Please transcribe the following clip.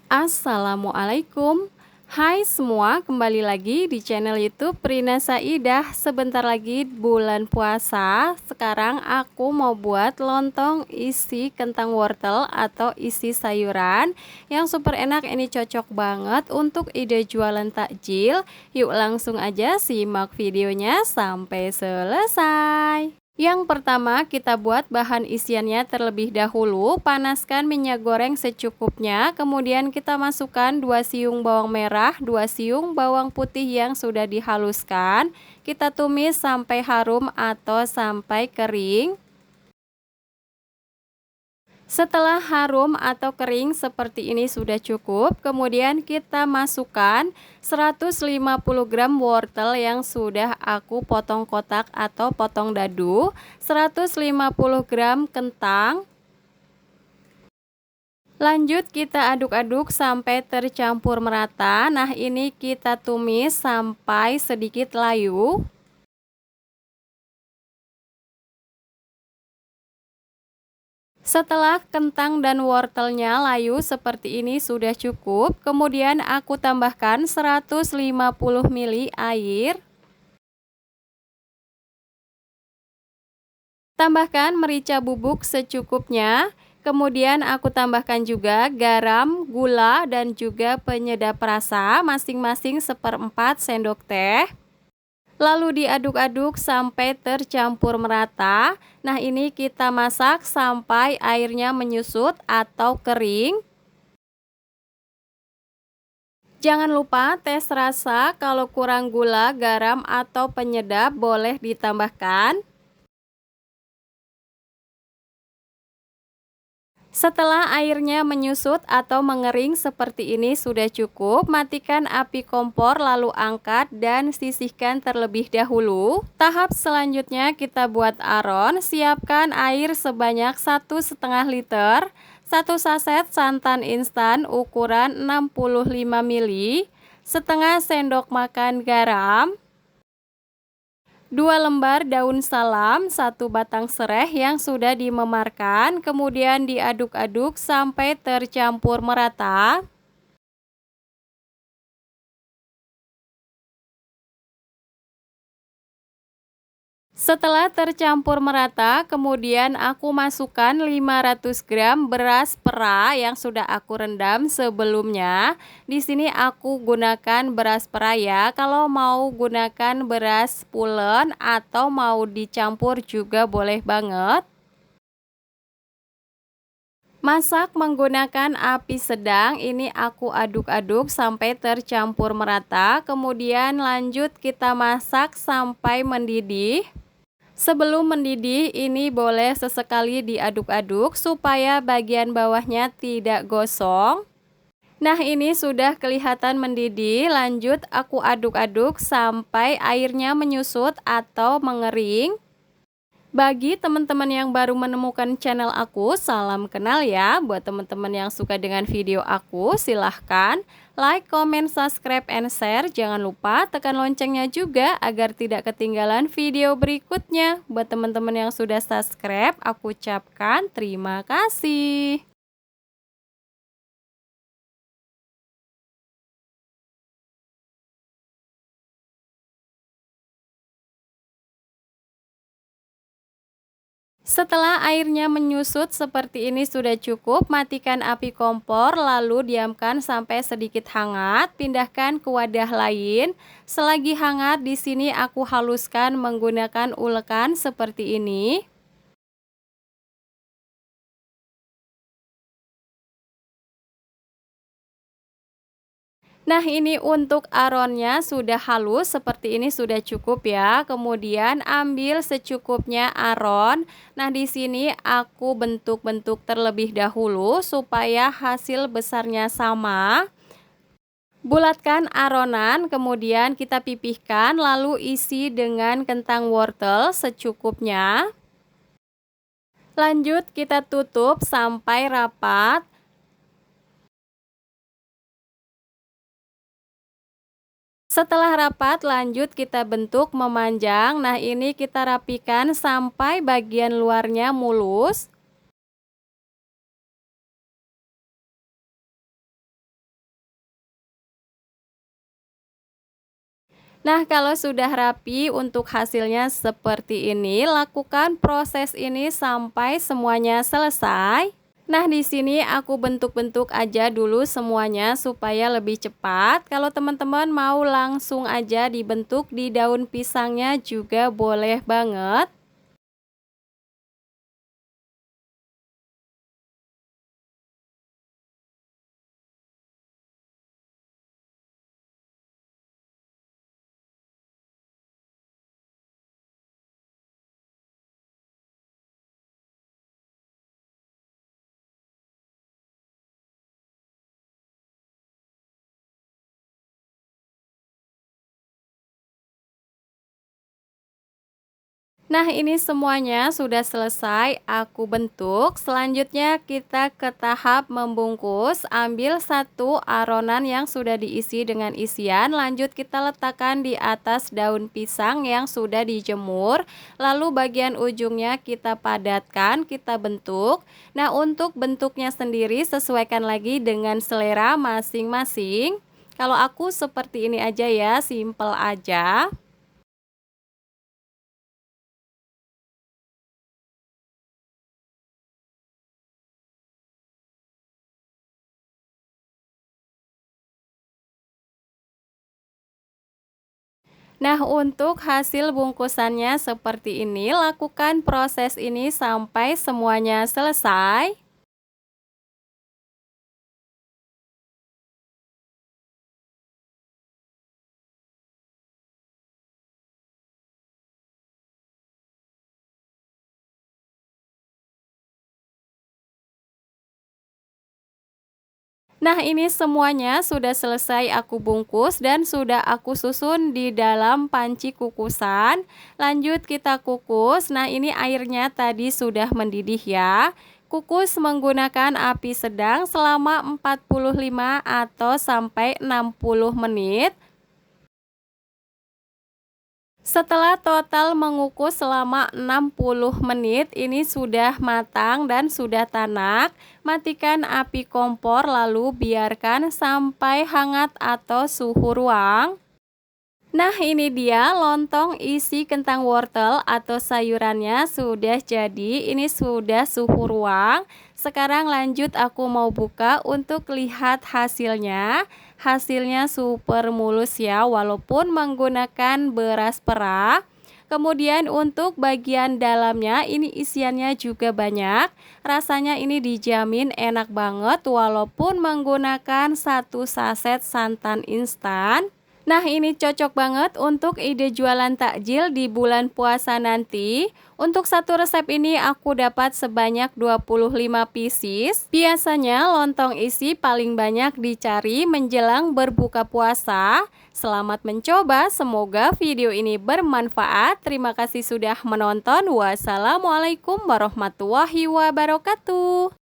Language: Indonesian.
Assalamualaikum. Hai semua, kembali lagi di channel YouTube Rina Saidah. Sebentar lagi bulan puasa. Sekarang aku mau buat lontong isi kentang wortel atau isi sayuran yang super enak. Ini cocok banget untuk ide jualan takjil. Yuk langsung aja simak videonya sampai selesai. Yang pertama, kita buat bahan isiannya terlebih dahulu. Panaskan minyak goreng secukupnya, kemudian kita masukkan 2 siung bawang merah, 2 siung bawang putih yang sudah dihaluskan. Kita tumis sampai harum atau sampai kering. Setelah harum atau kering seperti ini sudah cukup. Kemudian kita masukkan 150 gram wortel yang sudah aku potong kotak atau potong dadu, 150 gram kentang. Lanjut kita aduk-aduk sampai tercampur merata. Nah, ini kita tumis sampai sedikit layu. Setelah kentang dan wortelnya layu seperti ini sudah cukup. Kemudian aku tambahkan 150 ml air. Tambahkan merica bubuk secukupnya. Kemudian aku tambahkan juga garam, gula, dan juga penyedap rasa masing-masing 1/4 sendok teh. Lalu diaduk-aduk sampai tercampur merata. Nah, ini kita masak sampai airnya menyusut atau kering. Jangan lupa tes rasa, kalau kurang gula, garam, atau penyedap boleh ditambahkan. Setelah airnya menyusut atau mengering seperti ini sudah cukup, matikan api kompor lalu angkat dan sisihkan terlebih dahulu. Tahap selanjutnya kita buat aron. Siapkan air sebanyak 1,5 liter, 1 saset santan instan ukuran 65 ml, setengah sendok makan garam, 2 lembar daun salam, 1 batang serai yang sudah dimemarkan, kemudian diaduk-aduk sampai tercampur merata. Setelah tercampur merata, kemudian aku masukkan 500 gram beras pera yang sudah aku rendam sebelumnya. Di sini aku gunakan beras pera ya. Kalau mau gunakan beras pulen atau mau dicampur juga boleh banget. Masak menggunakan api sedang, ini aku aduk-aduk sampai tercampur merata. Kemudian lanjut kita masak sampai mendidih. Sebelum mendidih, ini boleh sesekali diaduk-aduk supaya bagian bawahnya tidak gosong. Nah, ini sudah kelihatan mendidih. Lanjut aku aduk-aduk sampai airnya menyusut atau mengering. Bagi teman-teman yang baru menemukan channel aku, salam kenal ya. Buat teman-teman yang suka dengan video aku, silahkan like, comment, subscribe, and share. Jangan lupa tekan loncengnya juga agar tidak ketinggalan video berikutnya. Buat teman-teman yang sudah subscribe, aku ucapkan terima kasih. Setelah airnya menyusut seperti ini sudah cukup, matikan api kompor lalu diamkan sampai sedikit hangat, pindahkan ke wadah lain. Selagi hangat di sini aku haluskan menggunakan ulekan seperti ini. Nah, ini untuk aronnya sudah halus seperti ini sudah cukup ya. Kemudian ambil secukupnya aron. Nah, di sini aku bentuk-bentuk terlebih dahulu supaya hasil besarnya sama. Bulatkan aronan, kemudian kita pipihkan lalu isi dengan kentang wortel secukupnya. Lanjut kita tutup sampai rapat. Setelah rapat, lanjut kita bentuk memanjang. Nah, ini kita rapikan sampai bagian luarnya mulus. Nah, kalau sudah rapi untuk hasilnya seperti ini, lakukan proses ini sampai semuanya selesai. Nah, di sini aku bentuk-bentuk aja dulu semuanya supaya lebih cepat. Kalau teman-teman mau langsung aja dibentuk di daun pisangnya juga boleh banget. Nah, ini semuanya sudah selesai aku bentuk. Selanjutnya kita ke tahap membungkus. Ambil satu aronan yang sudah diisi dengan isian, lanjut kita letakkan di atas daun pisang yang sudah dijemur. Lalu bagian ujungnya kita padatkan, kita bentuk. Nah, untuk bentuknya sendiri sesuaikan lagi dengan selera masing-masing. Kalau aku seperti ini aja ya, simple aja. Nah, untuk hasil bungkusannya seperti ini, lakukan proses ini sampai semuanya selesai. Nah, ini semuanya sudah selesai aku bungkus dan sudah aku susun di dalam panci kukusan. Lanjut kita kukus. Nah, ini airnya tadi sudah mendidih ya. Kukus menggunakan api sedang selama 45 atau sampai 60 menit. Setelah total mengukus selama 60 menit, ini sudah matang dan sudah tanak. Matikan api kompor lalu biarkan sampai hangat atau suhu ruang. Nah, ini dia lontong isi kentang wortel atau sayurannya sudah jadi. Ini sudah suhu ruang. Sekarang lanjut aku mau buka untuk lihat hasilnya. Hasilnya super mulus ya, walaupun menggunakan beras perak. Kemudian untuk bagian dalamnya ini isiannya juga banyak. Rasanya ini dijamin enak banget walaupun menggunakan satu saset santan instan. Nah, ini cocok banget untuk ide jualan takjil di bulan puasa nanti. Untuk satu resep ini aku dapat sebanyak 25 pieces. Biasanya lontong isi paling banyak dicari menjelang berbuka puasa. Selamat mencoba, semoga video ini bermanfaat. Terima kasih sudah menonton. Wassalamualaikum warahmatullahi wabarakatuh.